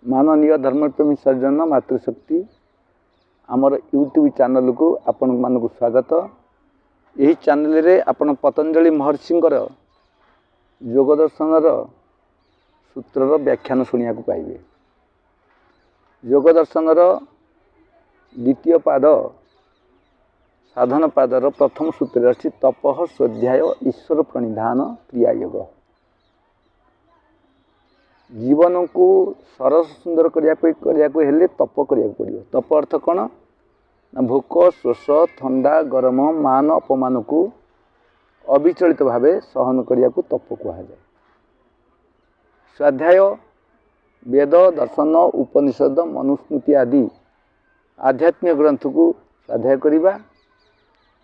माननीय धर्मप्रेमी सर्जन मातृशक्ति आमर यूट्यूब चैनल को आपण मानक स्वागत। यही चैनल रे आपण पतंजलि महर्षि योग दर्शन सूत्रर व्याख्यान शुणा पाइबे। योग दर्शन द्वितीय पाद साधन पादर प्रथम सूत्र अच्छी तपः स्वाध्याय ईश्वर प्रणिधान क्रिया योग। जीवन को सरस सुंदर करने तप करिया पड़ो। तप अर्थ कौन ना भोक शोष थंडा गरम मान अपमान को अविचलित भाव सहन करिया को तप कहुए। स्वाध्याय वेद दर्शन उपनिषद मनुस्मृति आदि आध्यात्मिक ग्रंथ को स्वाध्याय करवा।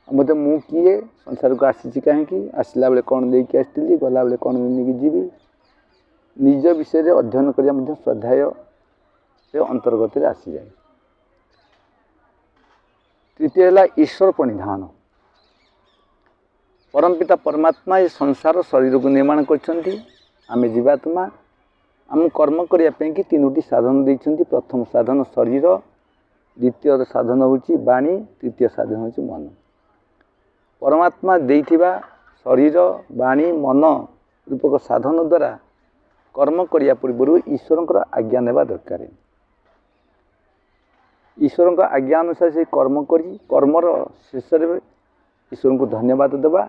मत मु किए संसार को आसी कहीं आसला बेले कौन लेकिन आसती गला बेले कौन नहीं जीवी निज विषय अध्ययन करिया स्वाध्याय अंतर्गत आसी जाए। तृतीय है ईश्वर प्रणिधान। परमपिता परमात्मा ये संसार शरीर को निर्माण कर जीवात्मा आम कर्म करने कि तीनोटी साधन देते। प्रथम साधन शरीर, द्वितीय साधन होची वाणी, तृतीय साधन होची मन। परमात्मा देइथिबा शरीर वाणी मन रूपक साधन द्वारा कर्म करिया पूर्व ईश्वर आज्ञा नेबा दरकार। ईश्वर आज्ञा अनुसार से कर्म करी कर्मर शेष ईश्वर को धन्यवाद देवा।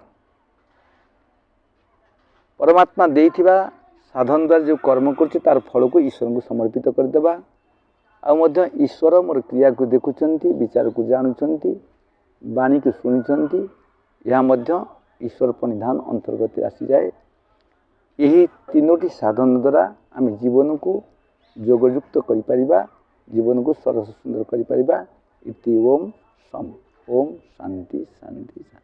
परमात्मा देइथिबा साधन द्वारा जो कर्म कर तार फल को ईश्वर को समर्पित करदेवा। आउ ईश्वर मोर क्रिया को देखुंट विचार को जानुंट वाणी को शुणुंट यह ईश्वर प्रणिधान अंतर्गत आसी जाए। यही तीनोटी साधन द्वारा आम जीवन को योगयुक्त करिपरिबा, जीवन को सरस सुंदर करिपरिबा। इति ओम सम। ओम शांति शांति शांति।